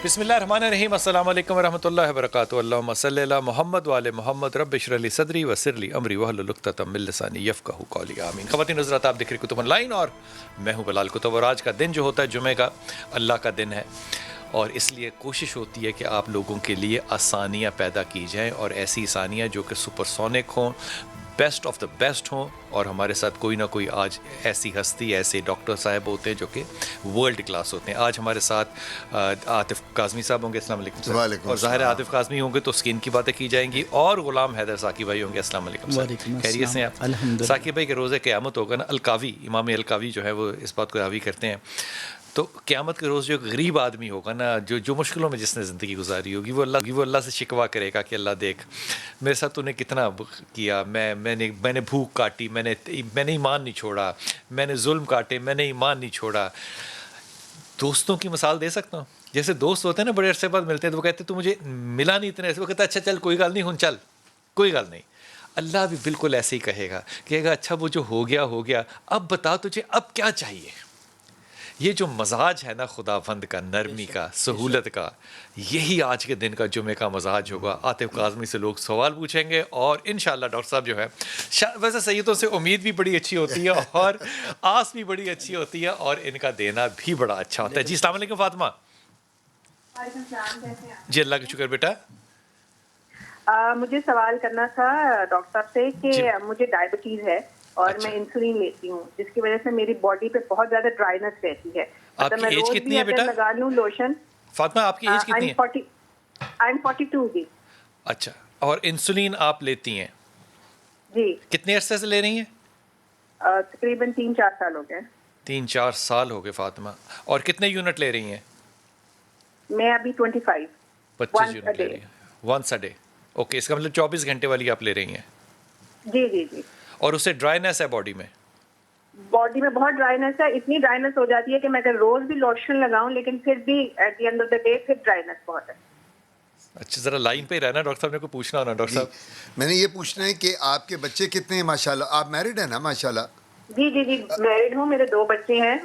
بسم اللہ الرحمن الرحیم. السلام علیکم ورحمۃ اللہ وبرکاتہ. اللہم صلی علی محمد وعلی محمد. رب اشرح لی صدری ویسر لی امری واحلل عقدۃ من لسانی یفقہوا قولی. آمین. خواتین حضرات، آپ دیکھ رہے کتب آن لائن اور میں ہوں بلال کتب. اور آج کا دن جو ہوتا ہے جمعہ کا اللہ کا دن ہے، اور اس لیے کوشش ہوتی ہے کہ آپ لوگوں کے لیے آسانیاں پیدا کی جائیں، اور ایسی آسانیاں جو کہ سپر سونک ہوں، بیسٹ آف دا بیسٹ ہوں. اور ہمارے ساتھ کوئی نہ کوئی آج ایسی ہستی، ایسے ڈاکٹر صاحب ہوتے ہیں جو کہ ورلڈ کلاس ہوتے ہیں. آج ہمارے ساتھ عاطف کاظمی صاحب ہوں گے. السلام علیکم. وعلیکم اور ظاہر السلام. عاطف کاظمی ہوں گے تو اسکن کی باتیں کی جائیں گی، اور غلام حیدر ثاقب بھائی ہوں گے. السلام علیکم سر. خیریت سے ہیں آپ؟ الحمدللہ. ثاقب بھائی کے روز قیامت ہوگا نا، الکاوی امام الکاوی جو ہے وہ اس بات کو حاوی کرتے ہیں. تو قیامت کے روز جو ایک غریب آدمی ہوگا نا، جو مشکلوں میں جس نے زندگی گزاری ہوگی، وہ اللہ سے شکوہ کرے گا کہ اللہ دیکھ میرے ساتھ تو نے کتنا کیا، میں نے بھوک کاٹی، میں نے ایمان نہیں چھوڑا، میں نے ظلم کاٹے، میں نے ایمان نہیں چھوڑا. دوستوں کی مثال دے سکتا ہوں. جیسے دوست ہوتے ہیں نا، بڑے عرصے بعد ملتے ہیں تو وہ کہتے تو مجھے ملا نہیں اتنے، ایسے وہ کہتا ہے اچھا چل کوئی گل نہیں، ہن چل کوئی گل نہیں. اللہ بھی بالکل ایسے ہی کہے گا اچھا وہ جو ہو گیا، اب بتا تجھے اب کیا چاہیے. یہ جو مزاج ہے نا خدا بند کا، نرمی کا، سہولت کا، یہی آج کے دن کا جمعے کا مزاج ہوگا. عاطف کاظمی سے لوگ سوال پوچھیں گے، اور انشاءاللہ ڈاکٹر صاحب جو ہے ویسے سیدوں سے امید بھی بڑی اچھی ہوتی ہے اور آس بھی بڑی اچھی ہوتی ہے، اور ان کا دینا بھی بڑا اچھا ہوتا ہے. جی السلام علیکم فاطمہ. جی اللہ کا شکر بیٹا. مجھے سوال کرنا تھا ڈاکٹر صاحب سے کہ جی. مجھے ڈائبٹیز ہے اور اچھا. میں انسولین لیتی ہوں، جس کی وجہ سے میری باڈی پہ بہت زیادہ ڈرائنس رہتی ہے. آپ کی میں ایج روز کتنی بھی ہے اگر بیٹا؟ لگا لوں لوشن. فاطمہ آپ کی ایج کتنی ہے؟ آئی ایم 42 جی. اچھا، اور انسولین آپ لیتی ہیں جی کتنے عرصے سے لے رہی ہیں؟ تقریباً 3-4 سال ہو گئے. 3-4 سال ہو گئے فاطمہ. اور کتنے یونٹ لے رہی ہیں؟ میں ابھی 25 25 once a یونٹ لے day. رہی ہیں ونس اے ڈے. اوکے، اس کا مطلب 24 گھنٹے والی آپ لے رہی ہیں. جی جی جی. اور اس سے ڈرائنیس ہے باڈی میں؟ باڈی میں بہت ڈرائنس ہے، اتنی ڈرائنس ہو جاتی ہے کہ میں اگر روز بھی لوشن لگاؤں لیکن پھر بھی at the end of the day پھر ڈرائنس بہت ہے. اچھا، ذرا لائن پہ ہی رہنا ڈاکٹر صاحب نے کو پوچھنا ہونا. ڈاکٹر جی صاحب میں نے یہ پوچھنا ہے کہ آپ کے بچے کتنے ہیں؟ ماشاءاللہ آپ میرڈ ہیں نا؟ ماشاءاللہ. جی جی جی میرڈ ہوں، میرے 2 بچے ہیں.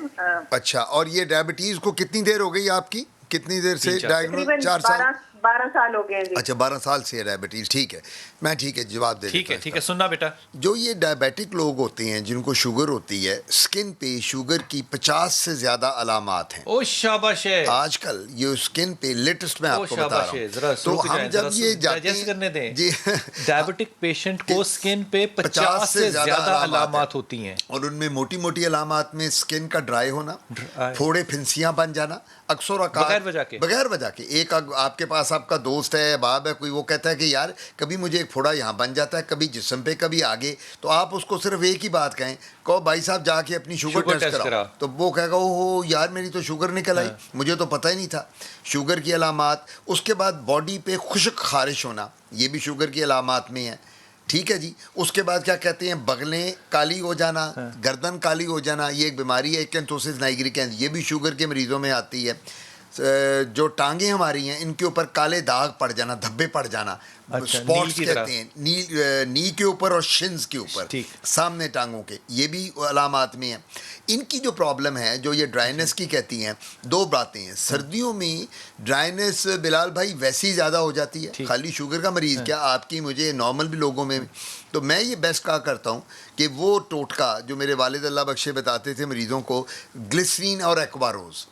اچھا، اور یہ ڈائبٹیز کو کتنی دیر ہو گئی آپ کی؟ کتنی دیر سے 3-4 ڈائگنوز؟ تقریباً 4 سال. 12 سال ہو گئے ہیں. جی اچھا 12 سال سے ہے ڈائبٹیز. ٹھیک ہے، میں ٹھیک ہے جواب دے ٹھیک دیتا ہے ہوں اس ٹھیک کا. ہے. سننا بیٹا. جو یہ ڈائبیٹک لوگ ہوتے ہیں جن کو شوگر ہوتی ہے، سکن پہ شوگر کی 50 سے زیادہ علامات ہیں. او شاباش ہے. آج کل یہ سکن پہ لیٹسٹ میں او آپ کو بتا شاباش رہا ہے. ہوں. ذرا تو رک ہم جائیں، جب یہ جاتے ڈائجسٹ کرنے دیں. جی ڈائبٹک پیشنٹ کو سکن پہ 50 سے زیادہ علامات ہوتی ہیں، اور ان میں موٹی موٹی علامات میں سکن کا ڈرائی ہونا، پھوڑے پھنسیاں بن جانا، اکثر اوقات بغیر وجہ کے. ایک آپ کے پاس آپ کا دوست ہے، باب ہے کوئی، وہ کہتا ہے کہ یار کبھی مجھے ایک پھوڑا یہاں بن جاتا ہے، کبھی جسم پہ کبھی آگے. تو آپ اس کو صرف ایک ہی بات کہیں، کہو بھائی صاحب جا کے اپنی شوگر ٹیسٹ کراؤ. تو وہ کہے گا اوہ یار میری تو شوگر نکل آئی، مجھے تو پتہ ہی نہیں تھا. شوگر کی علامات. اس کے بعد باڈی پہ خشک خارش ہونا، یہ بھی شوگر کی علامات میں ہے. ٹھیک ہے جی. اس کے بعد کیا کہتے ہیں، بغلیں کالی ہو جانا، گردن کالی ہو جانا، یہ ایک بیماری ہے ایکنتھوسس نائگریکنس، یہ بھی شوگر کے مریضوں میں آتی ہے. جو ٹانگیں ہماری ہیں ان کے اوپر کالے داغ پڑ جانا، دھبے پڑ جانا، اسپاٹس کہتے ہیں، نی کے اوپر اور شنز کے اوپر، سامنے ٹانگوں کے، یہ بھی علامات میں ہیں. ان کی جو پرابلم ہے، جو یہ ڈرائنس کی کہتی ہیں، 2 باتیں ہیں. سردیوں میں ڈرائنس بلال بھائی ویسی ہی زیادہ ہو جاتی ہے، خالی شوگر کا مریض کیا، آپ کی مجھے نارمل بھی لوگوں میں. تو میں یہ بیسٹ کہا کرتا ہوں کہ وہ ٹوٹکا جو میرے والد اللہ بخشے بتاتے تھے مریضوں کو، گلسرین اور ایکواروز،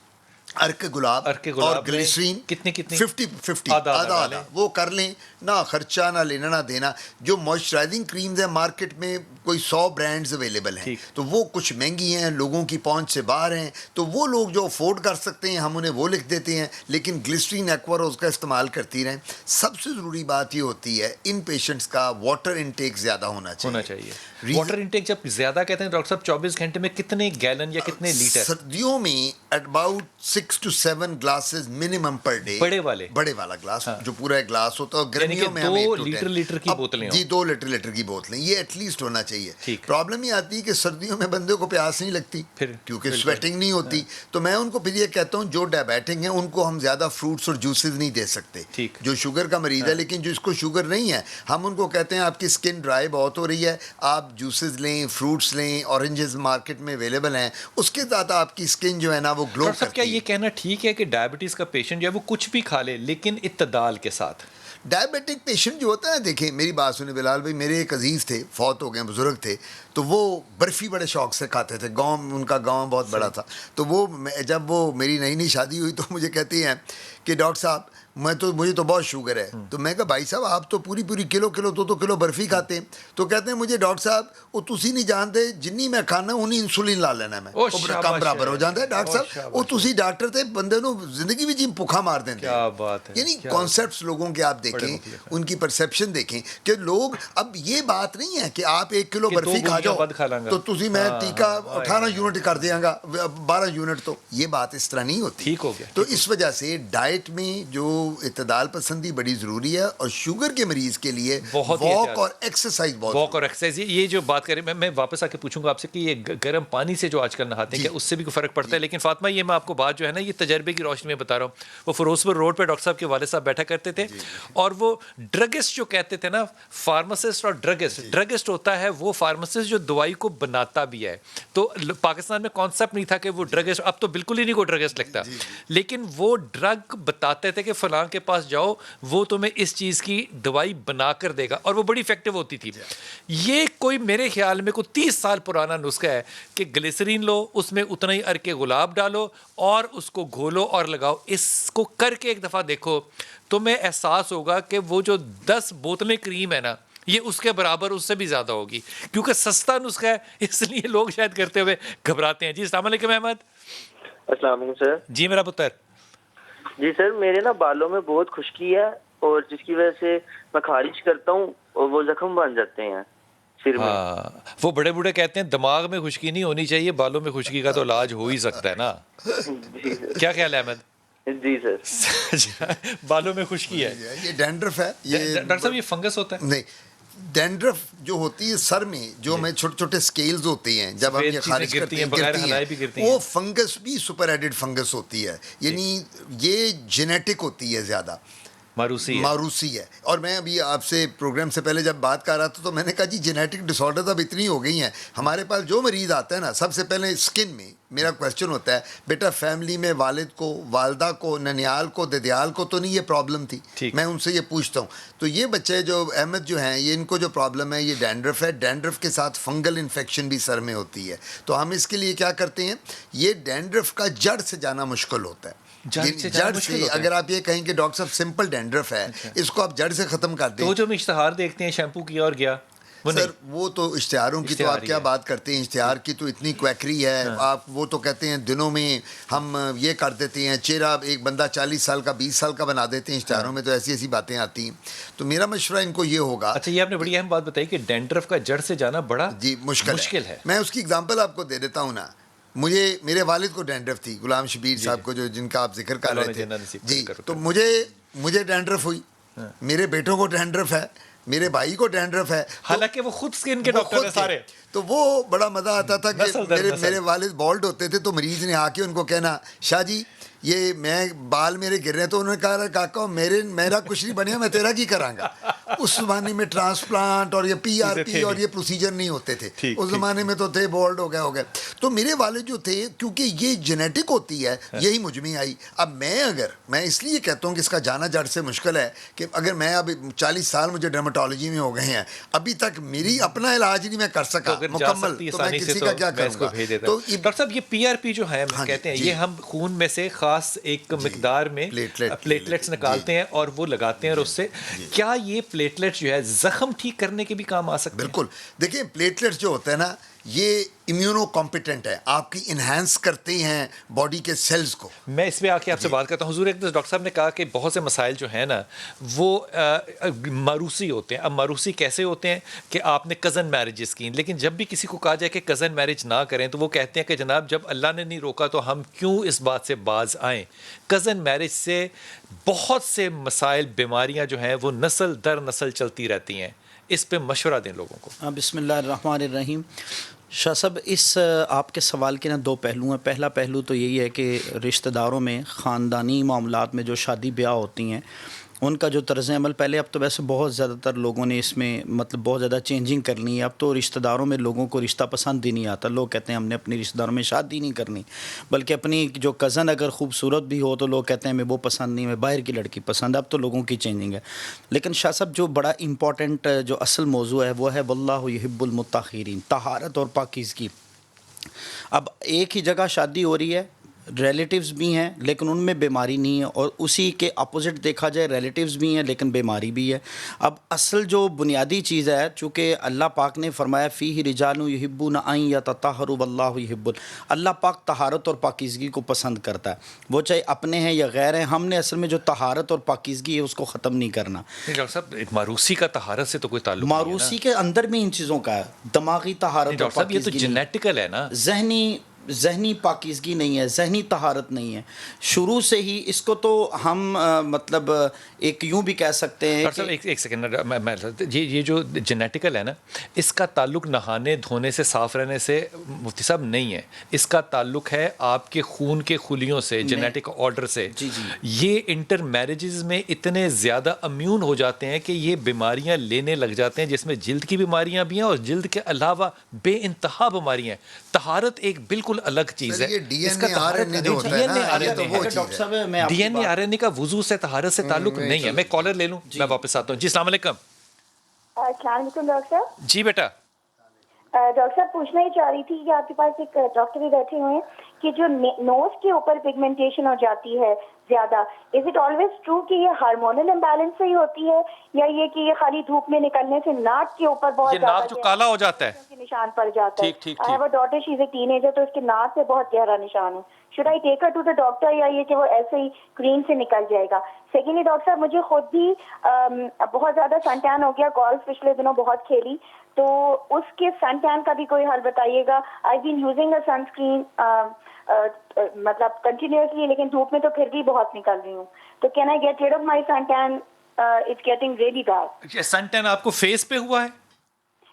ارک گلاب اور گلیسرین، کتنی 50 آدھا وہ کر لیں. نہ خرچہ نہ لینا نہ دینا. جو موئسچرائزنگ کریمز ہیں مارکیٹ میں کوئی 100 برانڈز اویلیبل ہیں، تو وہ کچھ مہنگی ہیں، لوگوں کی پہنچ سے باہر ہیں. تو وہ لوگ جو افورڈ کر سکتے ہیں ہم انہیں وہ لکھ دیتے ہیں، لیکن گلسرین ایکواروز کا استعمال کرتی رہیں. سب سے ضروری بات یہ ہوتی ہے ان پیشنٹس کا واٹر انٹیک زیادہ ہونا چاہیے. واٹر انٹیک جب زیادہ کہتے ہیں ڈاکٹر صاحب 24 گھنٹے میں کتنے گیلن یا کتنے لیٹر؟ سردیوں میں at about 6 to 7 glasses minimum per day. بڑے والا گلاس جو پورا ایک گلاس ہوتا ہے. گرمیوں میں ہم 2 لیٹر کی بوتلیں. جی 2 لیٹر کی بوتلیں یہ ایٹ لیسٹ ہونا چاہیے. پرابلم یہ آتی ہے کہ سردیوں میں بندے کو پیاس نہیں لگتی کیونکہ سویٹنگ نہیں ہوتی. تو میں ان کو پھر یہ کہتا ہوں جو ڈائبیٹک ہیں ان کو ہم زیادہ فروٹس اور جوسز نہیں دے سکتے. جو شوگر کا مریض ہے لیکن جو اس کو شوگر نہیں ہے، ہم ان کو کہتے ہیں آپ کی اسکن ڈرائی بہت ہو رہی ہے، آپ جوسز لیں، فروٹس لیں، اورنجز مارکیٹ میں اویلیبل ہیں، اس کے ساتھ آپ کی اسکن جو ہے نا وہ گلو کرتی ہے. یہ کہنا ٹھیک ہے کہ ڈائبٹیز کا پیشنٹ جو ہے وہ کچھ بھی کھا لے لیکن اعتدال کے ساتھ؟ ڈائبیٹک پیشنٹ جو ہوتا ہے نا، دیکھیں میری بات سنیں بلال بھائی، میرے ایک عزیز تھے، فوت ہو گئے، بزرگ تھے، تو وہ برفی بڑے شوق سے کھاتے تھے، گاؤں ان کا گاؤں بہت بڑا تھا، تو وہ جب وہ میری نئی شادی ہوئی تو مجھے کہتی ہیں کہ ڈاکٹر صاحب مجھے تو بہت شوگر ہے. تو میں کہا بھائی صاحب آپ تو پوری کلو 2 کلو برفی کھاتے ہیں. تو کہتے ہیں مجھے ڈاکٹر صاحب وہ تسی نہیں جانتے جنی میں کھانا انہیں انسولین لا لینا میں کم برابر ہو جاتا ہے. ڈاکٹر صاحب وہ تسی ڈاکٹر تھے بندے نو زندگی بھی جی بھوکا مار دیں. کیا بات ہے. یعنی کانسیپٹس لوگوں کے آپ دیکھیں، ان کی پرسیپشن دیکھیں کہ لوگ، اب یہ بات نہیں ہے کہ آپ 1 کلو برفی کھا جاؤ تو تسی میں ٹیکا 18 یونٹ کر دیاں گا 12 یونٹ. تو یہ بات اس طرح نہیں ہوتی. ٹھیک ہو گیا. تو اس وجہ سے ڈائٹ میں جو اعتدال پسندی بڑی ضروری ہے، اور شوگر کے مریض کے لیے واک اور ایکسرسائز بہت. واک اور ایکسرسائز، یہ جو بات کریں میں واپس آ کے پوچھوں گا آپ سے کہ یہ گرم پانی سے جو آج کل نہاتے ہیں کیا اس سے بھی کوئی فرق پڑتا ہے؟ لیکن فاطمہ یہ میں آپ کو بات جو ہے نا یہ تجربے کی روشنی میں بتا رہا ہوں. وہ فیروز پور روڈ پہ ڈاکٹر صاحب کے والد صاحب بیٹھا کرتے تھے اور وہ ڈرگسٹ جو کہتے تھے نا، فارماسسٹ اور ڈرگسٹ ہوتا ہے وہ فارماسسٹ جو دوائی کو بناتا بھی ہے. تو پاکستان میں کانسیپٹ نہیں تھا کہ وہ ڈرگسٹ، اب تو بالکل ہی نہیں کوئی ڈرگسٹ لگتا، لیکن وہ ڈرگ بتاتے تھے کہ فلاں کے پاس جاؤ وہ تمہیں اس چیز کی دوائی بنا کر دے گا، اور وہ بڑی افیکٹو ہوتی تھی. یہ کوئی میرے خیال میں کوئی 30 سال پرانا نسخہ ہے کہ گلیسرین لو، اس میں اتنا ہی ارکے گلاب ڈالو اور اس کو گھولو اور لگاؤ. اس کو کر کے ایک دفعہ دیکھو تمہیں احساس ہوگا کہ وہ جو 10 بوتلیں کریم ہے نا یہ اس کے برابر اس سے بھی زیادہ ہوگی، کیونکہ سستا نسخہ ہے اس لیے لوگ شاید کرتے ہوئے گھبراتے ہیں. جی السلام علیکم احمد. السلام علیکم سر. جی میرا پتر. جی سر، میرے نا بالوں میں بہت خشکی ہے اور جس کی وجہ سے میں خارش کرتا ہوں اور وہ زخم بن جاتے ہیں سر میں. وہ بڑے بوڑھے کہتے ہیں دماغ میں خشکی نہیں ہونی چاہیے، بالوں میں خشکی کا تو علاج ہو ہی سکتا ہے نا. جی سر. کیا خیال ہے احمد؟ جی سر. بالوں میں خشکی ہے، یہ ڈینڈرف ہے. یہ ڈاکٹر صاحب یہ فنگس ہوتا ہے؟ نہیں، ڈینڈرف جو ہوتی ہے سر میں، جو ہمیں چھوٹے چھوٹے سکیلز ہوتے ہیں جب ہم یہ خارج کرتے ہیں گرتی ہیں، وہ فنگس بھی سپر ایڈڈ فنگس ہوتی ہے. یعنی یہ جینیٹک ہوتی ہے، زیادہ ماروسی ہے. اور میں ابھی آپ سے پروگرام سے پہلے جب بات کر رہا تھا تو میں نے کہا جی جینیٹک ڈس آرڈر اب اتنی ہو گئی ہیں ہمارے پاس. جو مریض آتا ہے نا سب سے پہلے اسکن میں میرا کویشچن ہوتا ہے بیٹا فیملی میں والد کو، والدہ کو، ننیال کو، ددیال کو تو نہیں یہ پرابلم تھی؟ میں ان سے یہ پوچھتا ہوں. تو یہ بچے جو احمد جو ہیں یہ ان کو جو پرابلم ہے یہ ڈینڈرف ہے. ڈینڈرف کے ساتھ فنگل انفیکشن بھی سر میں ہوتی ہے. تو ہم اس کے لیے کیا کرتے ہیں، یہ ڈینڈرف کا جڑ سے جانا مشکل ہوتا ہے. جڑ سے اگر آپ یہ کہیں کہ ڈاکٹر صاحب سمپل ڈینڈرف ہے اس کو آپ جڑ سے ختم کر دیں. تو جو ہم اشتہار دیکھتے ہیں شیمپو کیا اور گیا سر، وہ تو اشتہاروں کی تو آپ کیا بات کرتے ہیں. اشتہار کی تو اتنی کویکری ہے. آپ وہ تو کہتے ہیں دنوں میں ہم یہ کر دیتے ہیں، چہرہ ایک بندہ 40 سال کا 20 سال کا بنا دیتے ہیں. اشتہاروں میں تو ایسی ایسی باتیں آتی ہیں. تو میرا مشورہ ان کو یہ ہوگا. اچھا، یہ آپ نے بڑی اہم بات بتائی کہ ڈینڈرف کا جڑ سے جانا بڑا جی مشکل ہے. میں اس کی اگزامپل آپ کو دے دیتا ہوں نا. میرے والد کو ڈینڈرف تھی، غلام شبیر صاحب کو، جو جن کا آپ ذکر کر رہے تھے. جی تو مجھے ڈینڈرف ہوئی، میرے بیٹوں کو ڈینڈرف ہے، میرے بھائی کو ڈینڈرف ہے، حالانکہ وہ خود سکن کے ڈاکٹر ہیں سارے. تو وہ بڑا مزہ آتا تھا کہ میرے والد بالڈ ہوتے تھے تو مریض نے آ کے ان کو کہنا شاہ جی یہ میں بال میرے گر رہے ہیں. تو انہوں نے کہا کاکا میرا کچھ نہیں بنیا، میں تیرا کی کراں گا. اس زمانے میں ٹرانسپلانٹ اور یہ PRP اور یہ پروسیجر نہیں ہوتے تھے. اس زمانے میں تو تھے بالڈ ہو گئے. تو میرے والد جو تھے، کیونکہ یہ جینیٹک ہوتی ہے، یہی مجھ میں آئی. اب میں اس لیے کہتا ہوں کہ اس کا جانا جڑ سے مشکل ہے کہ اگر میں اب 40 سال مجھے ڈرمیٹالوجی میں ہو گئے ہیں، ابھی تک میری اپنا علاج نہیں میں کر سکا مکمل، تو میں کسی کا کیا کروں گا. تو ڈاکٹر صاحب یہ PRP جو ہے کہتے ہیں یہ ہم خون میں سے خاص ایک مقدار میں پلیٹلیٹس نکالتے ہیں اور وہ لگاتے ہیں، اور اس سے کیا یہ پلیٹلیٹس جو ہے زخم ٹھیک کرنے کے بھی کام آ سکتے ہیں؟ بالکل. دیکھیں پلیٹلیٹس جو ہوتا ہے نا یہ امیونو کمپیٹنٹ ہے، آپ کی انہینس کرتے ہیں باڈی کے سیلز کو. میں اس پہ آ کے آپ سے بات کرتا ہوں. حضور ایک ڈاکٹر صاحب نے کہا کہ بہت سے مسائل جو ہیں نا وہ ماروسی ہوتے ہیں. اب ماروسی کیسے ہوتے ہیں کہ آپ نے کزن میرجز کی، لیکن جب بھی کسی کو کہا جائے کہ کزن میرج نہ کریں تو وہ کہتے ہیں کہ جناب جب اللہ نے نہیں روکا تو ہم کیوں اس بات سے باز آئیں. کزن میرج سے بہت سے مسائل، بیماریاں جو ہیں وہ نسل در نسل چلتی رہتی ہیں. اس پہ مشورہ دیں لوگوں کو. بسم اللہ الرحمن الرحیم. شاہ صاحب اس آپ کے سوال کے نا 2 پہلو ہیں. پہلا پہلو تو یہی ہے کہ رشتہ داروں میں خاندانی معاملات میں جو شادی بیاہ ہوتی ہیں ان کا جو طرز عمل پہلے، اب تو ویسے بہت زیادہ تر لوگوں نے اس میں مطلب بہت زیادہ چینجنگ کر لی ہے. اب تو رشتہ داروں میں لوگوں کو رشتہ پسند ہی نہیں آتا. لوگ کہتے ہیں ہم نے اپنے رشتہ داروں میں شادی نہیں کرنی، بلکہ اپنی جو کزن اگر خوبصورت بھی ہو تو لوگ کہتے ہیں ہمیں وہ پسند نہیں، ہمیں باہر کی لڑکی پسند ہے. اب تو لوگوں کی چینجنگ ہے. لیکن شاہ صاحب جو بڑا امپورٹنٹ جو اصل موضوع ہے وہ ہے واللہ یحب المطہرین، طہارت اور پاکیزگی. اب ایک ہی جگہ شادی ہو رہی ہے، ریلیٹیوز بھی ہیں لیکن ان میں بیماری نہیں ہے، اور اسی کے اپوزٹ دیکھا جائے ریلیٹیوز بھی ہیں لیکن بیماری بھی ہے. اب اصل جو بنیادی چیز ہے، چونکہ اللہ پاک نے فرمایا فیہ رجال یحبون ان یتطہروا واللہ یحب، اللہ پاک طہارت اور پاکیزگی کو پسند کرتا ہے، وہ چاہے اپنے ہیں یا غیر ہیں. ہم نے اصل میں جو طہارت اور پاکیزگی ہے اس کو ختم نہیں کرنا. ڈاکٹر صاحب ماروسی کا طہارت سے تو کوئی تعلق ماروسی کے اندر بھی ان چیزوں کا ہے، دماغی طہارت اور صاحب یہ تو پاکیزگی جینیٹیکل ہے نا، ذہنی پاکیزگی نہیں ہے، ذہنی طہارت نہیں ہے. شروع سے ہی اس کو تو ہم مطلب ایک یوں بھی کہہ سکتے ہیں ڈاکٹر صاحب ایک سیکنڈ، یہ جو جینیٹیکل ہے نا، اس کا تعلق نہانے دھونے سے صاف رہنے سے مفتی صاحب نہیں ہے. اس کا تعلق ہے آپ کے خون کے خلیوں سے، جینیٹک آرڈر سے. یہ انٹر میرجز میں اتنے زیادہ امیون ہو جاتے ہیں کہ یہ بیماریاں لینے لگ جاتے ہیں، جس میں جلد کی بیماریاں بھی ہیں اور جلد کے علاوہ بے انتہا بیماریاں ہیں. طہارت ایک بالکل الگ چیز ہے. D N A R N A جو ہوتا ہے نا، D N A R N A کا وضو سے طہارت سے تعلق نہیں ہے. میں کالر لے لوں، میں واپس آتا ہوں. جی السلام علیکم. السلام علیکم ڈاکٹر صاحب. جی بیٹا. ڈاکٹر صاحب پوچھنا ہی چاہ رہی تھی کہ آپ کے پاس ایک ڈاکٹر بھی بیٹھے ہوئے ہیں کہ جو نوز کے اوپر پگمنٹیشن ہو جاتی ہے زیادہ، از اٹ آلویز ٹرو کہ یہ ہارمونل امبیلنس سے ہی ہوتی ہے، یا یہ کہ یہ خالی دھوپ میں نکلنے سے ناک کے اوپر بہت زیادہ ناک جو کالا ہو جاتا ہے نشان پڑ جاتا ہے؟ ٹھیک I have a daughter, she is a teenager, تو اس کے ناک پہ بہت گہرا نشان ہے. Should I take her to the doctor, یا یہ کہ وہ ایسے ہی کریم سے نکل جائے گا؟ سیکنڈلی ڈاکٹر صاحب مجھے خود بھی بہت زیادہ سن ٹین ہو گیا، گولف پچھلے دنوں بہت کھیلی، تو اس کے سن ٹین کا بھی کوئی حل بتائیے گا. I been using a sunscreen مطلب کنٹینیوسلی، لیکن دھوپ میں تو پھر بھی بہت نکل رہی ہوں، تو can I get rid of my sun tan? It's getting really bad. Sun tan آپ کو فیس پہ ہوا ہے؟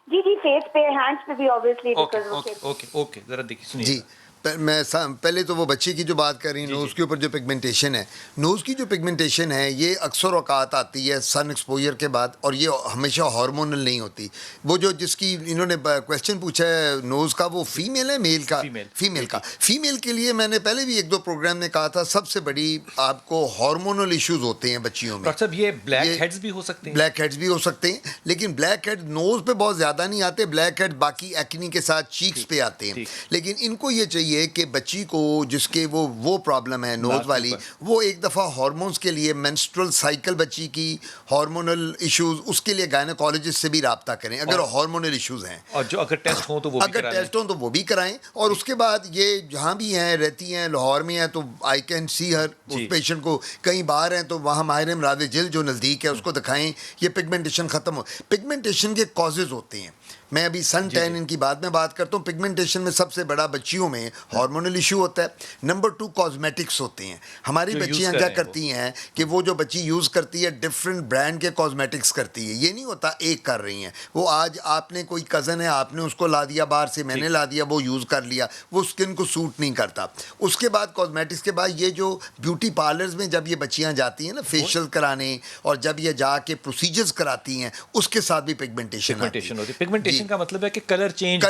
جی فیس پہ، ہینڈس پہ بھی آبویسلی. اوکے ذرا دیکھیے سنیے. جی میں پہلے تو وہ بچے کی جو بات کر رہی ہیں، نوز کے اوپر جو پگمنٹیشن ہے، نوز کی جو پگمنٹیشن ہے یہ اکثر اوقات آتی ہے سن ایکسپوجر کے بعد، اور یہ ہمیشہ ہارمونل نہیں ہوتی. وہ جو جس کی انہوں نے کویشچن پوچھا ہے نوز کا، وہ فیمیل ہے میل کا؟ فیمیل کا. فیمیل کے لیے میں نے پہلے بھی ایک دو پروگرام میں کہا تھا، سب سے بڑی آپ کو ہارمونل ایشوز ہوتے ہیں بچیوں میں. ڈاکٹر صاحب یہ بلیک ہیڈز بھی ہو سکتے ہیں؟ بلیک ہیڈز بھی ہو سکتے ہیں، لیکن بلیک ہیڈ نوز پہ بہت زیادہ نہیں آتے. بلیک ہیڈ باقی ایکنی کے ساتھ چیکس پہ آتے ہیں. لیکن ان کو یہ چاہیے کہ بچی کو جس کے وہ پرابلم ہے نوز والی، وہ ایک دفعہ ہارمونز کے لیے منسٹرل سائیکل بچی کی ہارمونل ایشوز، اس کے لیے گائنیکالوجسٹ سے بھی رابطہ کریں اگر ہارمونل ایشوز ہیں، اور جو اگر ٹیسٹ ہوں تو وہ بھی کرائیں. اور اس کے بعد یہ جہاں بھی ہیں رہتی ہیں، لاہور میں ہیں تو I can see Hare, us patient کو کہیں باہر ہیں تو وہاں ماہر امراض جلد جو نزدیک ہے اس کو دکھائیں. یہ پگمنٹیشن ختم ہو. پگمنٹیشن کے کازز ہوتے ہیں، میں ابھی سن ٹین ان کی بعد میں بات کرتا ہوں. پگمنٹیشن میں سب سے بڑا بچیوں میں ہارمونل ایشو ہوتا ہے. نمبر 2 کاسمیٹکس ہوتے ہیں. ہماری بچیاں کیا کرتی ہیں کہ وہ جو بچی یوز کرتی ہے ڈفرینٹ برانڈ کے کاسمیٹکس کرتی ہے. یہ نہیں ہوتا ایک کر رہی ہیں. وہ آج آپ نے کوئی کزن ہے، آپ نے اس کو لا دیا باہر سے، میں نے لا دیا، وہ یوز کر لیا، وہ اسکن کو سوٹ نہیں کرتا. اس کے بعد کاسمیٹکس کے بعد یہ جو بیوٹی پارلرز میں جب یہ بچیاں جاتی ہیں نا فیشیل کرانے، اور جب یہ جا کے پروسیجرز کراتی ہیں، اس کے ساتھ بھی پگمنٹیشن ہوتی ہے. پگمنٹیشن کا مطلب ہے کہ کلر چینج،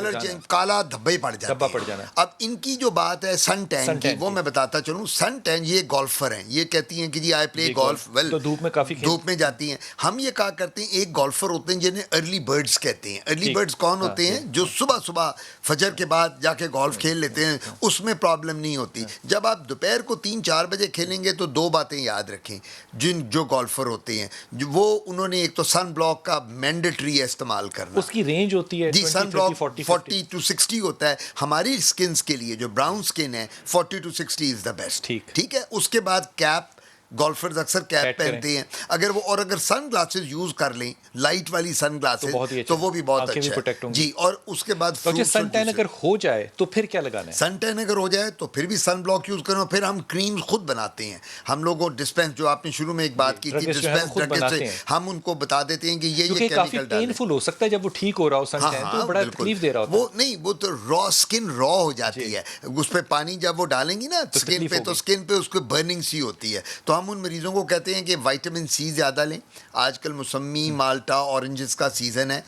کالا دھبے پڑ جانا. اب ان کی جو بات ہے سن ٹین کی، وہ میں بتاتا چلوں. سن ٹین یہ گولفر ہیں، یہ کہتی ہیں کہ جی آئی پلے گولف ویل، تو دھوپ میں جاتی ہیں. ہم یہ کہا کرتے ہیں ایک گولفر ہوتے ہیں جنہیں ارلی برڈز کہتے ہیں. ارلی برڈز کون ہوتے ہیں؟ جو صبح فجر کے بعد جا کے گولف کھیل لیتے ہیں، اس میں پرابلم نہیں ہوتی. جب آپ دوپہر کو 3-4 بجے کھیلیں گے تو 2 باتیں یاد رکھیں. جو گولفر ہوتے ہیں وہ انہوں نے ایک تو سن بلاک کا مینڈیٹری استعمال کرنا، اس کی رینج ہوتی ہے جی سن بلاک 40 to 60 ہوتا ہے. ہماری اسکنس کے لیے جو براؤن اسکن ہے 40 to 60 از دا بیسٹ. ٹھیک ہے. اس کے بعد کیپ، گولفرز اکثر کیپ پہنتے ہیں. اگر سن گلاسز یوز کر لیں، لائٹ والی سن گلاسز، تو وہ بھی بہت اچھا ہے. جی. اور اس کے بعد سن ٹین اگر ہو جائے تو پھر کیا لگانا ہے؟ سن ٹین اگر ہو جائے تو پھر بھی سن بلاک یوز کرنا. پھر ہم کریم خود بناتے ہیں. ہم لوگوں ڈسپینس، جو آپ نے شروع میں ایک بات کی تھی، ڈسپینس ڈرگسٹ سے ہم ان کو بتا دیتے ہیں کہ یہ کافی پینفل ہو سکتا ہے جب وہ ٹھیک ہو رہا ہو. سن ٹین تو بڑا تکلیف دے رہا ہوتا ہے. وہ نہیں، وہ تو اسکن را ہو جاتی ہے. اس پہ پانی جب وہ ڈالیں گی نا اسکن پہ، تو اسکن پہ اس کو برننگ سی ہوتی ہے. تو تو ہم ان مریضوں کو کہتے ہیں کہ وائٹامن سی زیادہ لیں. آج کل موسمی مالٹا اورنجز کا سیزن ہے,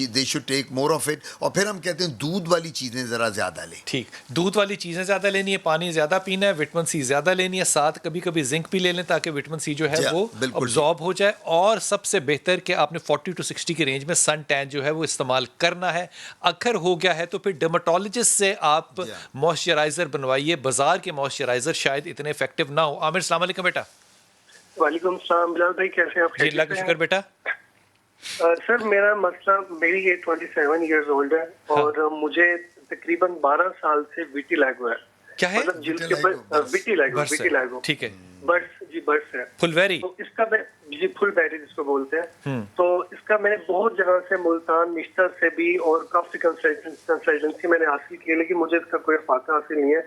they should take more of it. اور پھر ہم کہتے ہیں دودھ والی چیزیں ذرا زیادہ لیں. ٹھیک, دودھ والی چیزیں زیادہ لینی ہے, پانی زیادہ پینا ہے, وٹامن سی زیادہ لینی ہے, ساتھ کبھی کبھی زنک بھی لے لیں تاکہ وٹامن سی جو ہے وہ ابزارب ہو جائے. اور سب سے بہتر کہ آپ نے 40 to 60 کی رینج میں سن ٹین جو ہے وہ استعمال کرنا ہے. اگر ہو گیا ہے تو پھر ڈرماٹولوجسٹ سے آپ موئسچرائزر بنوائیے. بازار کے موئسچرائزر شاید اتنے افیکٹو نہ ہو. عامر السلام علیکم بیٹا. وعلیکم السلام بلال بھائی, کیسے ہیں آپ؟ جی اللہ کا شکر بیٹا. سر میرا مسئلہ, میری ایج 27 ایئرز اولڈ ہے اور مجھے تقریباً 12 سال سے ویٹیلیگو ہے. کیا ہے؟ مطلب جلد کے اوپر ویٹیلیگو. ٹھیک ہے, برس, جی برس ہے. پھلویری. تو اس کا میں, جی پھل بیری جس کو بولتے ہیں, تو اس کا میں نے بہت جگہ سے, ملتان مشتر سے بھی اور کافی کنسلٹنسی میں نے حاصل کی, لیکن مجھے اس کا کوئی فائدہ حاصل نہیں ہے.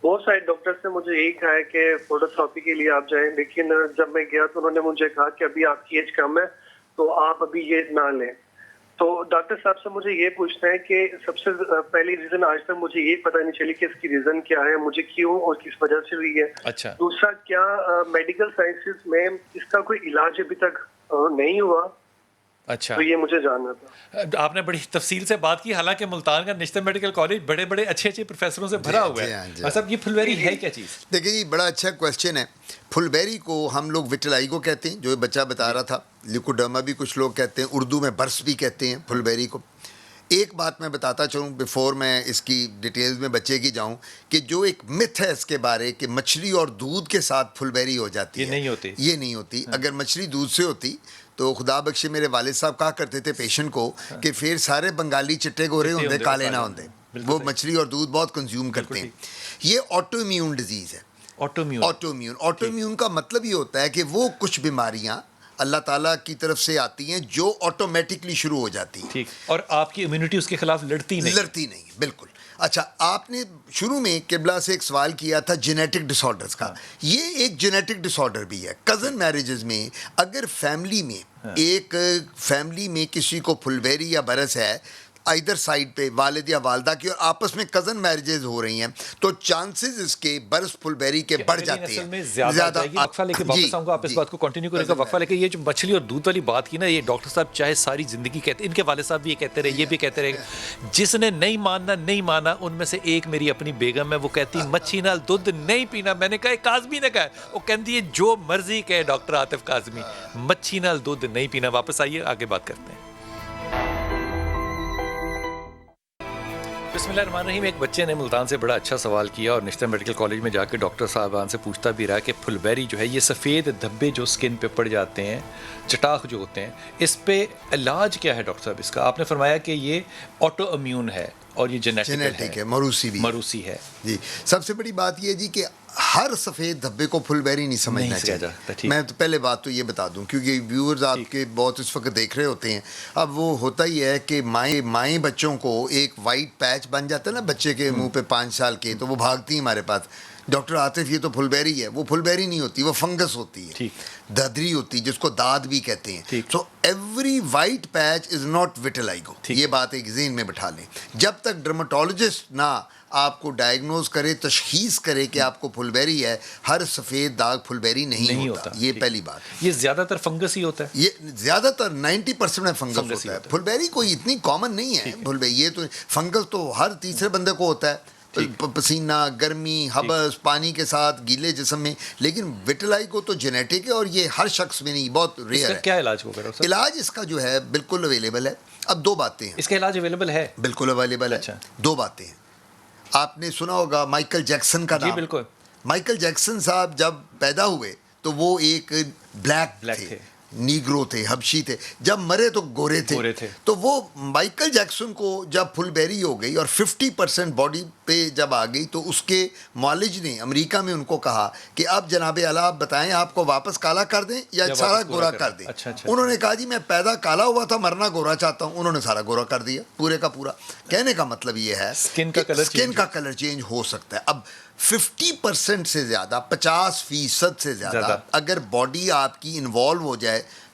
بہت سارے ڈاکٹر نے مجھے یہی کہا ہے کہ فوٹوتھراپی کے لیے آپ جائیں, لیکن جب میں گیا تو انہوں نے مجھے کہا کہ ابھی آپ کی ایج کم ہے تو آپ ابھی یہ نہ لیں. تو ڈاکٹر صاحب سے مجھے یہ پوچھنا ہے کہ سب سے پہلی ریزن, آج تک مجھے یہ پتہ نہیں چلی کہ اس کی ریزن کیا ہے, مجھے کیوں اور کس وجہ سے ہوئی ہے. اچھا. دوسرا, کیا میڈیکل سائنسز میں اس کا کوئی علاج ابھی تک نہیں ہوا؟ اچھا, تو یہ مجھے جاننا تھا. آپ نے بڑی تفصیل سے بات کی, حالانکہ ملتان کا نشتر میڈیکل کالج بڑے بڑے اچھے اچھے پروفیسروں سے بھرا ہوا ہے. مطلب یہ پھلویری ہے کیا چیز؟ دیکھیں جی, بڑا اچھا کویسچن ہے. پھلبیری کو ہم لوگ وٹیلائگو کہتے ہیں, جو بچہ بتا رہا تھا. لیکوڈرما بھی کچھ لوگ کہتے ہیں, اردو میں برس بھی کہتے ہیں پھلبیری کو. ایک بات میں بتاتا چلوں بیفور میں اس کی ڈیٹیلز میں بچے کی جاؤں, کہ جو ایک متھ ہے اس کے بارے کہ مچھلی اور دودھ کے ساتھ پھلبیری ہو جاتی ہے, یہ نہیں ہوتی. اگر مچھلی دودھ سے ہوتی تو خدا بخشے میرے والد صاحب کہا کرتے تھے پیشنٹ کو کہ پھر سارے بنگالی چٹے گورے ہوندے, کالے نہ ہوندے. وہ مچھلی اور دودھ بہت کنزیوم کرتے ہیں. یہ آٹو امیون ڈیزیز ہے. آٹو امیون کا مطلب یہ ہوتا ہے کہ وہ کچھ بیماریاں اللہ تعالیٰ کی طرف سے آتی ہیں جو آٹومیٹکلی شروع ہو جاتی ہیں, اور آپ کی امیونٹی اس کے خلاف لڑتی نہیں. بالکل. اچھا, آپ نے شروع میں قبلہ سے ایک سوال کیا تھا جینیٹک ڈس آرڈرز کا. یہ ایک جینیٹک ڈس آرڈر بھی ہے. کزن میرجز میں اگر فیملی میں ایک فیملی میں کسی کو پھلبیری یا برس ہے ادھر سائڈ پہ, والد یا والدہ کی, اور آپس میں کزن میرجز ہو رہی ہیں, تو چانسز اس کے برس پھلبیری کے بڑھ جاتے ہیں زیادہ. وقفہ لے کے واپس آؤں گا, آپ اس بات کو کنٹینیو کریں گا. وقفہ لے کے یہ جو مچھلی اور دودھ والی بات کی نا, یہ ڈاکٹر صاحب چاہے ساری زندگی کہتے, ان کے والد صاحب بھی یہ کہتے رہے, یہ بھی کہتے رہے, جس نے نہیں مانا. ان میں سے ایک میری اپنی بیگم ہے, وہ کہتی مچھی نال دودھ نہیں پینا. میں نے کہا کاظمی نے کہا, وہ کہتی ہے جو مرضی کہے ڈاکٹر عاطف کاظمی, مچھی نال دودھ نہیں پینا. واپس آئیے, آگے بات کرتے ہیں. بسم اللہ الرحمن الرحیم. ایک بچے نے ملتان سے بڑا اچھا سوال کیا اور نشتر میڈیکل کالج میں جا کے ڈاکٹر صاحبان سے پوچھتا بھی رہا کہ پھلبیری جو ہے, یہ سفید دھبے جو سکن پہ پڑ جاتے ہیں, چٹاخ جو ہوتے ہیں, اس پہ علاج کیا ہے ڈاکٹر صاحب اس کا؟ آپ نے فرمایا کہ یہ آٹو امیون ہے اور یہ جینیٹک ہے, مروثی ہے. جی, سب سے بڑی بات یہ جی کہ ہر سفید دھبے کو پھلبیری نہیں سمجھنا چاہیے. میں تو پہلے بات تو یہ بتا دوں, کیونکہ ویورز آپ کے بہت اس وقت دیکھ رہے ہوتے ہیں. اب وہ ہوتا ہی ہے کہ مائیں بچوں کو ایک وائٹ پیچ بن جاتا ہے نا بچے کے منہ پہ 5 سال کے, تو وہ بھاگتی ہیں ہمارے پاس, ڈاکٹر عاطف یہ تو پھلبیری ہے. وہ پھلبیری نہیں ہوتی, وہ فنگس ہوتی ہے, دھدری ہوتی ہے, جس کو داد بھی کہتے ہیں. So every white patch is not vitiligo. یہ بات ایک ذہن میں بٹھا لیں. جب تک ڈرماٹولوجسٹ نہ آپ کو ڈائگنوز کرے, تشخیص کرے کہ آپ کو پھلبیری ہے, ہر سفید داغ پھلبیری نہیں ہوتا. یہ پہلی بات. یہ زیادہ تر فنگس ہی ہوتا ہے, یہ زیادہ تر 90% میں فنگس ہوتا ہے. پھلبیری کوئی اتنی کامن نہیں ہے. پھلبیری یہ تو فنگس تو ہر تیسرے بندے کو ہوتا ہے, پسینہ, گرمی, حبس, پانی کے ساتھ گیلے جسم میں. لیکن وٹیلائگو تو جینیٹک ہے اور یہ ہر شخص میں نہیں, بہت ریئر ہے. کیا علاج ہوگا؟ علاج اس کا جو ہے بالکل اویلیبل ہے. اب 2 باتیں ہیں. اس کا علاج اویلیبل ہے, بالکل اویلیبل ہے. 2 باتیں ہیں. آپ نے سنا ہوگا مائیکل جیکسن کا نام. جی بالکل. مائیکل جیکسن صاحب جب پیدا ہوئے تو وہ ایک بلیک تھے, نیگرو تھے, حبشی تھے. جب مرے تو گورے تھے. تو وہ مائیکل جیکسن کو جب پھلبیری ہو گئی اور 50% باڈی پہ جب آ گئی, تو اس کے معالج نے امریکہ میں ان کو کہا کہ اب جناب اعلیٰ آپ بتائیں, آپ کو واپس کالا کر دیں یا سارا گورا کر دیں. انہوں نے کہا جی میں پیدا کالا ہوا تھا, مرنا گورا چاہتا ہوں. انہوں نے سارا گورا کر دیا, پورے کا پورا. کہنے کا مطلب یہ ہے اسکن کا کلر چینج ہو سکتا ہے. اب 50% سے زیادہ, 50% سے زیادہ اگر باڈی آپ کی انوالو ہو جائے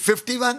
51?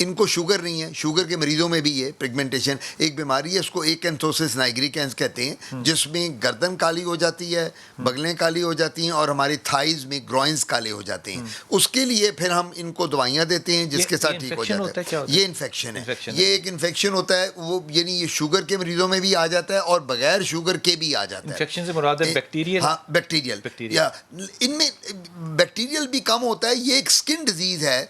ان کو شوگر نہیں ہے. شوگر کے مریضوں میں بھی یہ پریگمنٹیشن ایک بیماری ہے, اس کو ایکنتھوسس نائگریکینس کہتے ہیں, جس میں گردن کالی ہو جاتی ہے, بغلیں کالی ہو جاتی ہیں, اور ہماری تھائز میں گروئنز کالے ہو جاتے ہیں. اس کے لیے پھر ہم ان کو دوائیاں دیتے ہیں جس کے ساتھ ٹھیک ہو جاتا ہے. یہ انفیکشن ہے, یہ ایک انفیکشن ہوتا ہے, وہ یعنی یہ شوگر کے مریضوں میں بھی آ جاتا ہے اور بغیر شوگر کے بھی آ جاتا ہے. انفیکشن سے مراد ہے بیکٹیریل. ہاں بیکٹیریل, ان میں بیکٹیریل بھی کم ہوتا ہے. یہ ایک اسکن ڈیزیز ہے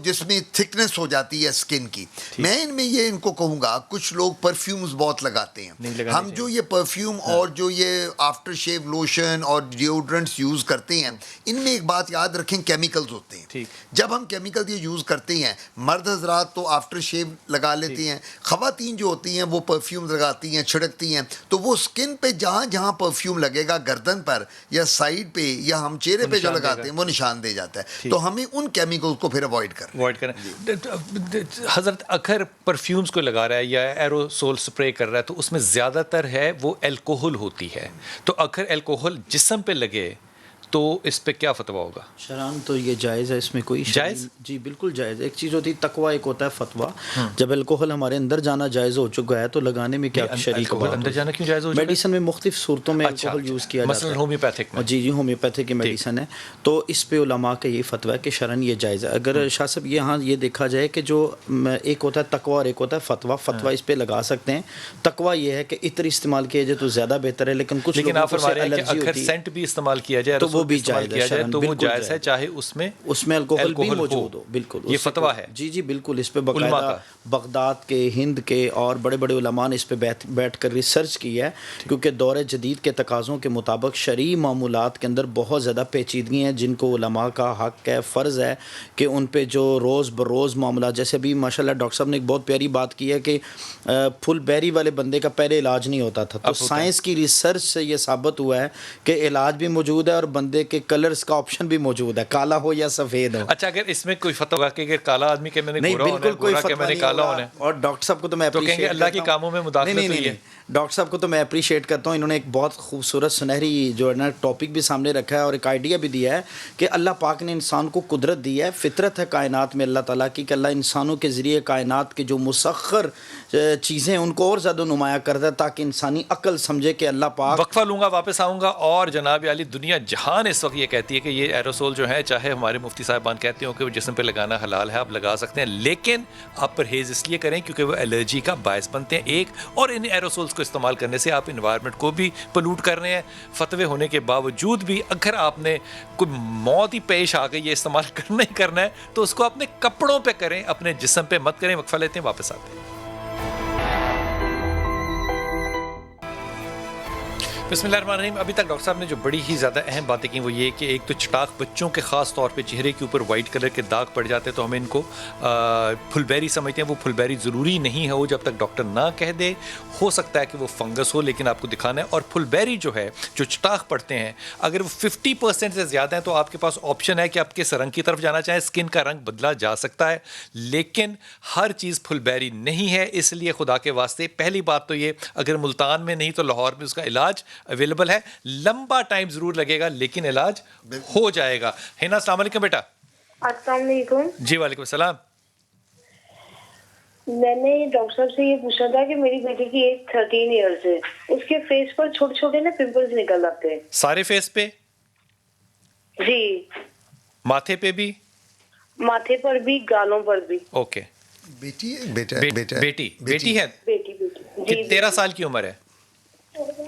جس میں تھکنس ہو جاتی ہے اسکن کی. میں ان میں یہ ان کو کہوں گا, کچھ لوگ پرفیومز بہت لگاتے ہیں. ہم جو یہ پرفیوم اور جو یہ آفٹر شیو لوشن اور ڈیوڈرنٹس یوز کرتے ہیں, ان میں ایک بات یاد رکھیں, کیمیکلز ہوتے ہیں. جب ہم کیمیکل یہ یوز کرتے ہیں, مرد حضرات تو آفٹر شیو لگا لیتے ہیں, خواتین جو ہوتی ہیں وہ پرفیوم لگاتی ہیں, چھڑکتی ہیں, تو وہ اسکن پہ جہاں جہاں پرفیوم لگے گا, گردن پر یا سائڈ پہ یا ہم چہرے پہ جو لگاتے ہیں, وہ نشان دے جاتا ہے. تو ہمیں ان کیمیکلز کو پھر اوائڈ کریں. حضرت اگر پرفیومز کو لگا رہا ہے یا ایروسول سپرے کر رہا ہے تو اس میں زیادہ تر ہے وہ الکوہل ہوتی ہے, تو اگر الکوہل جسم پہ لگے تو اس پہ کیا فتویٰ ہوگا؟ شران تو یہ جائز ہے, اس میں کوئی جائز؟ جی بالکل جائز ہے. ایک چیز ہوتی ہے تقویٰ, ایک ہوتا ہے فتویٰ. جب الکوہل ہمارے اندر جانا جائز ہو چکا ہے تو لگانے میں کیا شریک بات؟ اندر جانا کیوں جائز ہو چکا ہے؟ میڈیسن میں مختلف صورتوں میں الکوہل یوز کیا جاتا ہے, مثلا ہومیوپیتھک میں. جی ہومیوپیتھک کی میڈیسن ہے, تو اس پہ علماء کا یہ فتویٰ ہے کہ شرعاً یہ جائز ہے. اگر شاہ صاحب یہاں یہ دیکھا جائے کہ جو ایک ہوتا ہے تقویٰ اور ایک ہوتا ہے فتویٰ. فتویٰ اس پہ لگا سکتے ہیں, تقویٰ یہ ہے کہ عطر استعمال کیا جائے تو زیادہ بہتر ہے, لیکن کچھ لوگوں کو الرجی ہوتی ہے سینٹ بھی استعمال کیا جائے تو وہ بھی جائز ہے, تو وہ جائز ہے, چاہے اس میں الکوہل بھی موجود ہو. بالکل یہ فتویٰ ہے. جی بالکل. اس پہ باقاعدہ بغداد کے, ہند کے اور بڑے بڑے علماء نے اس پہ بیٹھ کر ریسرچ کی ہے, کیونکہ دور جدید کے تقاضوں کے مطابق شرعی معمولات کے اندر بہت زیادہ پیچیدگی ہیں, جن کو علماء کا حق ہے, فرض ہے کہ ان پہ جو روز بروز معاملات, جیسے ابھی ماشاءاللہ ڈاکٹر صاحب نے ایک بہت پیاری بات کی ہے کہ پھل بیری والے بندے کا پہلے علاج نہیں ہوتا تھا, تو سائنس کی ریسرچ سے یہ ثابت ہوا ہے کہ علاج بھی موجود ہے اور بندے کے کلرز کا آپشن بھی موجود ہے, کالا ہو یا سفید ہو. اچھا, اگر اس میں کوئی فتویٰ ہوگا کہ اگر کالا آدمی کہ میں نے نہیں, بالکل کوئی فتویٰ نہیں ہوگا. اور ڈاکٹر صاحب کو تو میں اپریشیٹ اللہ کے کاموں میں مداخلت ہوئی ہے. ڈاکٹر صاحب کو تو میں اپریشیٹ کرتا ہوں, انہوں نے ایک بہت خوبصورت سنہری جو ہے نا ٹاپک بھی سامنے رکھا ہے اور ایک آئیڈیا بھی دیا ہے کہ اللہ پاک نے انسان کو قدرت دی ہے, فطرت ہے کائنات میں اللہ تعالیٰ کی, کہ اللہ انسانوں کے ذریعے کائنات کے جو مسخر چیزیں ان کو اور زیادہ نمایاں کرتا ہے تاکہ انسانی عقل سمجھے کہ اللہ پاک. وقفہ لوں گا, واپس آؤں گا. اور جناب عالی, دنیا جہان اس وقت یہ کہتی ہے کہ یہ ایروسول جو ہے, چاہے ہمارے مفتی صاحبان کہتے ہوں کہ وہ جسم پہ لگانا حلال ہے, آپ لگا سکتے ہیں, لیکن آپ پرہیز اس لیے کریں کیونکہ وہ الرجی کا باعث بنتے ہیں ایک, اور ان ایروسولز کو استعمال کرنے سے آپ انوائرمنٹ کو بھی پلوٹ کر رہے ہیں. فتوے ہونے کے باوجود بھی اگر آپ نے کوئی موت ہی پیش آ گئی, یہ استعمال کرنا ہی کرنا ہے, تو اس کو اپنے کپڑوں پہ کریں, اپنے جسم پہ مت کریں. وقفہ لیتے ہیں, واپس آتے ہیں. بسم اللہ الرحمن الرحیم. ابھی تک ڈاکٹر صاحب نے جو بڑی ہی زیادہ اہم باتیں کی وہ یہ کہ ایک تو چٹاک بچوں کے خاص طور پہ چہرے کے اوپر وائٹ کلر کے داغ پڑ جاتے ہیں تو ہم ان کو پھل بیری سمجھتے ہیں. وہ پھل بیری ضروری نہیں ہے, وہ جب تک ڈاکٹر نہ کہہ دے. ہو سکتا ہے کہ وہ فنگس ہو, لیکن آپ کو دکھانا ہے. اور پھل بیری جو ہے, جو چٹاک پڑتے ہیں, اگر وہ 50% سے زیادہ ہیں تو آپ کے پاس آپشن ہے کہ آپ کس رنگ کی طرف جانا چاہیں. اسکن کا رنگ بدلا جا سکتا ہے, لیکن ہر چیز پھل بیری نہیں ہے. اس لیے خدا کے واسطے پہلی بات تو یہ, اگر ملتان میں نہیں تو لاہور میں اس کا علاج اویلیبل ہے. لمبا ٹائم ضرور لگے گا لیکن علاج ہو جائے گا. ہینا, السلام علیکم بیٹا. السلام علیکم. جی وعلیکم السلام. میں نے ڈاکٹر صاحب سے یہ پوچھا تھا کہ میری بیٹی کی ایج 13 ایئرس ہے, اس کے فیس پر چھوٹے چھوٹے نا پمپلز نکل آتے ہیں. سارے فیس پہ؟ جی. ماتھے پہ بھی؟ ماتھے پر بھی, گالوں پر بھی. اوکے. بیٹی ہے بیٹی ہے. 13 سال کی عمر ہے.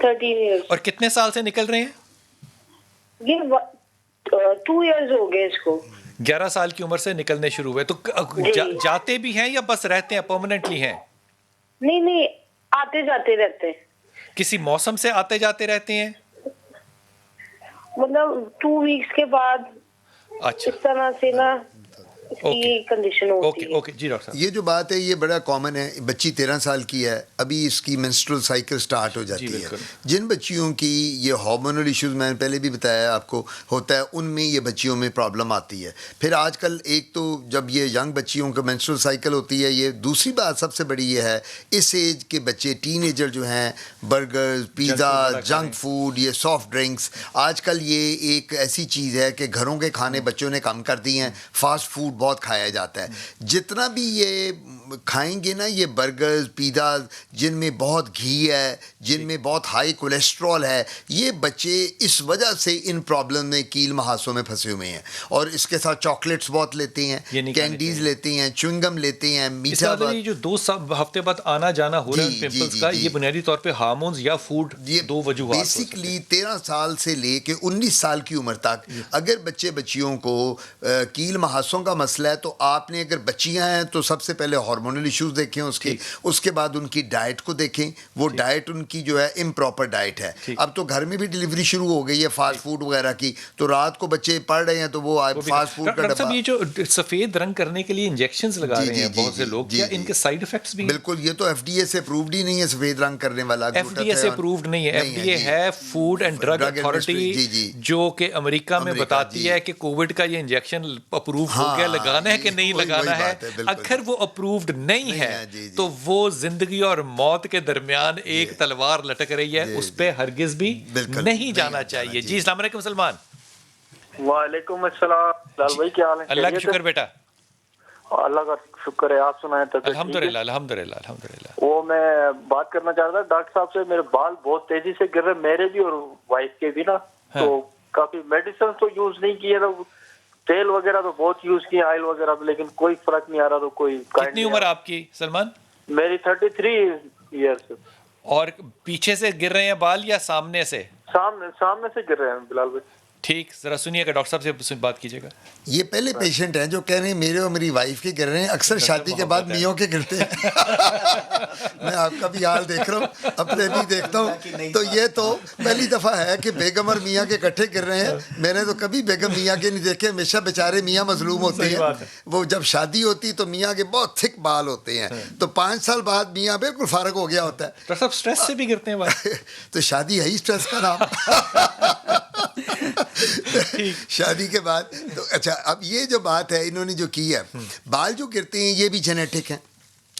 13 ایئرس. اور کتنے سال سے نکل رہے ہیں؟ یہ 2 ایئرز ہو گئے اس کو. 11 سال کی عمر سے نکلنے شروع ہوئے. تو جاتے بھی ہیں یا بس رہتے ہیں, پرماننٹلی ہیں؟ نہیں, آتے جاتے رہتے ہیں. کسی موسم سے آتے جاتے رہتے ہیں؟ مطلب 2 ویکس کے بعد. اچھا, اس طرح سے نا کنڈیشن ہوتی ہے. جی ڈاکٹر صاحب, یہ جو بات ہے یہ بڑا کامن ہے. بچی 13 سال کی ہے, ابھی اس کی منسٹرل سائیکل سٹارٹ ہو جاتی ہے. جن بچیوں کی یہ ہارمونل ایشوز میں نے پہلے بھی بتایا آپ کو ہوتا ہے, ان میں یہ بچیوں میں پرابلم آتی ہے. پھر آج کل ایک تو جب یہ ینگ بچیوں کا منسٹرل سائیکل ہوتی ہے, یہ دوسری بات سب سے بڑی یہ ہے اس ایج کے بچے ٹین ایجر جو ہیں, برگرز, پیزا, جنک فوڈ, یہ سافٹ ڈرنکس, آج کل یہ ایک ایسی چیز ہے کہ گھروں کے کھانے بچوں نے کم کر دی ہیں. فاسٹ فوڈ فوڈ بہت کھایا جاتا ہے. جتنا بھی یہ کھائیں گے نا یہ برگرز پیزاز جن میں بہت گھی ہے, جن میں بہت ہائی کولیسٹرول ہے, یہ بچے اس وجہ سے ان پرابلم میں کیل محاسوں میں پھنسے ہوئے ہیں. اور اس کے ساتھ چاکلیٹس بہت لیتے ہیں, کینڈیز لیتے ہیں, چوئنگم لیتے ہیں, میٹھا. جو 2 ہفتے بعد آنا جانا ہو رہا ہے پمپلز کا, یہ بنیادی طور پہ ہارمونز یا فوڈ, یہ 2 وجوہات. بیسکلی 13 سال سے لے کے 19 سال کی عمر تک اگر بچے بچیوں کو کیل محاسوں کا مسئلہ ہے تو آپ نے اگر بچیاں ہیں تو سب سے پہلے ہارمونل ایشوز دیکھیں اس کے بعد ان کی ڈائٹ کو دیکھیں. وہ ڈائٹ ان کی جو ہے امپراپر ڈائٹ ہے. اب تو گھر میں بھی ڈلیوری شروع ہو گئی ہے فاسٹ فوڈ وغیرہ کی, تو رات کو بچے پڑھ رہے ہیں تو وہ فاسٹ فوڈ کا ڈبہ. یہ جو سفید رنگ کرنے کے لیے انجیکشنز لگا رہے ہیں بہت سے لوگ, کیا ان کے سائیڈ افیکٹس بھی؟ بالکل, یہ تو ایف ڈی اے سے اپرووڈ ہی نہیں ہے سفید رنگ کرنے والا. ایف ڈی اے سے اپرووڈ نہیں ہے. ایف ڈی اے ہے فوڈ اینڈ ڈرگ اتھارٹی, جو کہ امریکہ میں بتاتی ہے کہ کووڈ کا یہ انجیکشن اپروو ہو گیا, لگانا ہے کہ نہیں لگانا ہے. اگر وہ اپرووڈ نہیں ہے تو وہ زندگی اور موت کے درمیان ایک تلوار لٹک رہی ہے, اس پہ ہرگز بھی نہیں جانا چاہیے. جی السلام علیکم سلمان. وعلیکم السلام. لال بھائی کیا حال ہے؟ اللہ کا شکر بیٹا. اللہ کا شکر ہے, آپ سنائیں. الحمدللہ الحمدللہ الحمدللہ. وہ میں بات کرنا چاہ رہا تھا ڈاکٹر صاحب سے, میرے بال بہت تیزی سے گر رہے, میرے بھی اور وائف کے بھی نا. تو کافی میڈیسن تو یوز نہیں کیے, تیل وغیرہ تو بہت یوز کیے, آئل وغیرہ تو, لیکن کوئی فرق نہیں آ رہا. تو کوئی کتنی عمر آپ کی سلمان؟ میری 33 ایئرس. اور پیچھے سے گر رہے ہیں بال یا سامنے سے؟ سامنے سے گر رہے ہیں بلال بھائی. ٹھیک, ذرا سنیے گا, ڈاکٹر صاحب سے بات کیجیے گا. یہ پہلے پیشنٹ ہیں جو کہہ رہے ہیں میرے اور میری وائف کے گر رہے ہیں, اکثر شادی کے بعد میوں کے گرتے ہیں. میں آپ کا بھی حال دیکھ رہا ہوں, اپنے بھی دیکھتا ہوں. تو یہ تو پہلی دفعہ ہے کہ بیگم اور میاں کے اکٹھے گر رہے ہیں. میں نے تو کبھی بیگم میاں کے نہیں دیکھے, ہمیشہ بیچارے میاں مظلوم ہوتے ہیں. وہ جب شادی ہوتی تو میاں کے بہت تھک بال ہوتے ہیں, تو 5 سال بعد میاں بالکل فارغ ہو گیا ہوتا ہے. ڈاکٹر صاحب اسٹریس سے بھی گرتے ہیں تو شادی ہے ہی اسٹریس کا نام. شادی کے بعد تو اچھا, اب یہ جو بات ہے انہوں نے جو کی ہے, بال جو گرتے ہیں یہ بھی جینیٹک ہیں.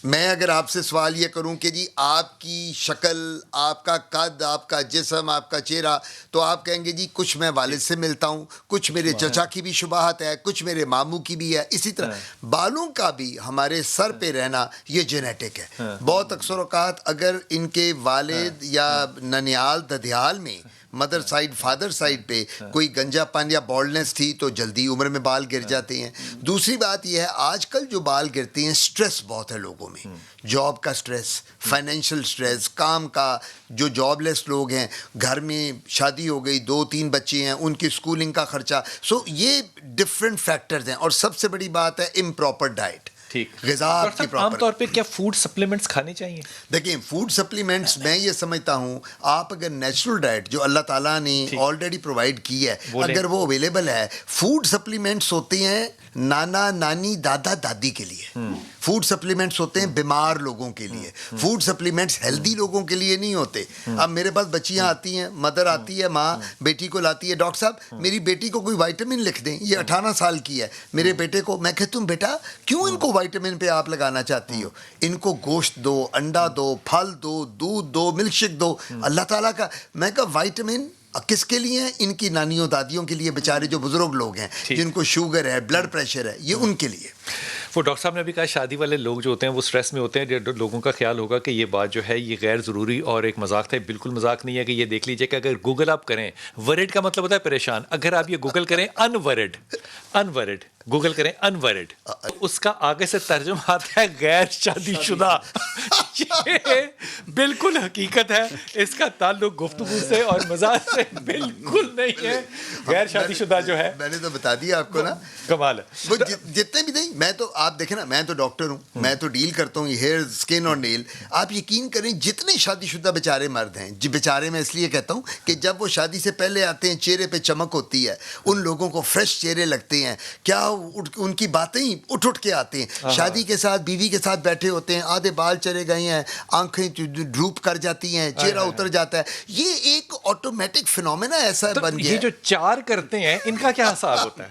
میں اگر آپ سے سوال یہ کروں کہ جی آپ کی شکل, آپ کا قد, آپ کا جسم, آپ کا چہرہ, تو آپ کہیں گے جی کچھ میں والد سے ملتا ہوں, کچھ میرے چچا کی بھی شباہت ہے, کچھ میرے ماموں کی بھی ہے. اسی طرح بالوں کا بھی ہمارے سر پہ رہنا یہ جینیٹک ہے. بہت اکثر اوقات اگر ان کے والد یا ننیال ددیال میں مدر سائڈ فادر سائڈ پہ کوئی گنجا پن یا بالڈنس تھی تو جلدی عمر میں بال گر جاتے ہیں. دوسری بات یہ ہے آج کل جو بال گرتے ہیں سٹریس بہت ہے لوگوں میں, جاب کا سٹریس, فائنینشیل سٹریس, کام کا, جو جاب لیس لوگ ہیں, گھر میں شادی ہو گئی, 2-3 بچے ہیں, ان کی اسکولنگ کا خرچہ. سو یہ ڈفرینٹ فیکٹرز ہیں. اور سب سے بڑی بات ہے امپراپر ڈائٹ, غذا کی پراپر. عام طور پہ کیا فوڈ سپلیمنٹس کھانے چاہیے؟ دیکھیں فوڈ سپلیمنٹس میں یہ سمجھتا ہوں آپ اگر نیچرل ڈائٹ جو اللہ تعالیٰ نے آلریڈی پرووائڈ کی ہے اگر وہ اویلیبل ہے, فوڈ سپلیمنٹس ہوتے ہیں نانا نانی دادا دادی کے لیے, فوڈ سپلیمنٹس ہوتے ہیں بیمار لوگوں کے لیے, فوڈ سپلیمنٹس ہیلدی لوگوں کے لیے نہیں ہوتے. اب میرے پاس بچیاں آتی ہیں, مدر آتی ہے, ماں بیٹی کو لاتی ہے, ڈاکٹر صاحب میری بیٹی کو کوئی وائٹامن لکھ دیں, یہ 18 سال کی ہے, میرے بیٹے کو. میں کہتا ہوں بیٹا کیوں ان کو وائٹامن پہ آپ لگانا چاہتی ہو, ان کو گوشت دو, انڈا دو, پھل دو, دودھ دو, ملک شیک دو, اللہ تعالیٰ کا. میں کہا وائٹامن کس کے لیے ہیں؟ ان کی نانیوں دادیوں کے لیے, بیچارے جو بزرگ لوگ ہیں جن کو شوگر ہے, بلڈ پریشر ہے, یہ ان کے لیے. وہ ڈاکٹر صاحب نے بھی کہا شادی والے لوگ جو ہوتے ہیں وہ سٹریس میں ہوتے ہیں. لوگوں کا خیال ہوگا کہ یہ بات جو ہے یہ غیر ضروری اور ایک مذاق تھا. بالکل مذاق نہیں ہے. کہ یہ دیکھ لیجئے کہ اگر گوگل آپ کریں, ورڈ کا مطلب ہوتا ہے پریشان, اگر آپ یہ گوگل کریں انورڈ گوگل کریں انورڈ, اس کا آگے سے ترجمہ آتا ہے غیر شادی شدہ. یہ بالکل حقیقت ہے, اس کا تعلق گفتگو سے اور مزاج سے بالکل نہیں ہے. غیر شادی شدہ جو ہے میں نے تو بتا دیا آپ کو نا, کمال ہے. وہ جتنے بھی نہیں, میں تو آپ دیکھیں نا, میں تو ڈاکٹر ہوں, میں تو ڈیل کرتا ہوں ہیئر, اسکن اور نیل. آپ یقین کریں جتنے شادی شدہ بیچارے مرد ہیں, جی بیچارے میں اس لیے کہتا ہوں کہ جب وہ شادی سے پہلے آتے ہیں چہرے پہ چمک ہوتی ہے, ان لوگوں کو فریش چہرے لگتے ہیں, کیا ان کی باتیں اٹھ کے آتے ہیں. شادی کے ساتھ بیوی کے ساتھ بیٹھے ہوتے ہیں, آدھے بال چلے گئے ہیں, آنکھیں ڈروپ کر جاتی ہیں, چہرہ اتر جاتا ہے. یہ ایک آٹومیٹک فینومینا ایسا بن گیا. یہ جو 4 کرتے ہیں ان کا کیا حساب ہوتا ہے؟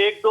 1-2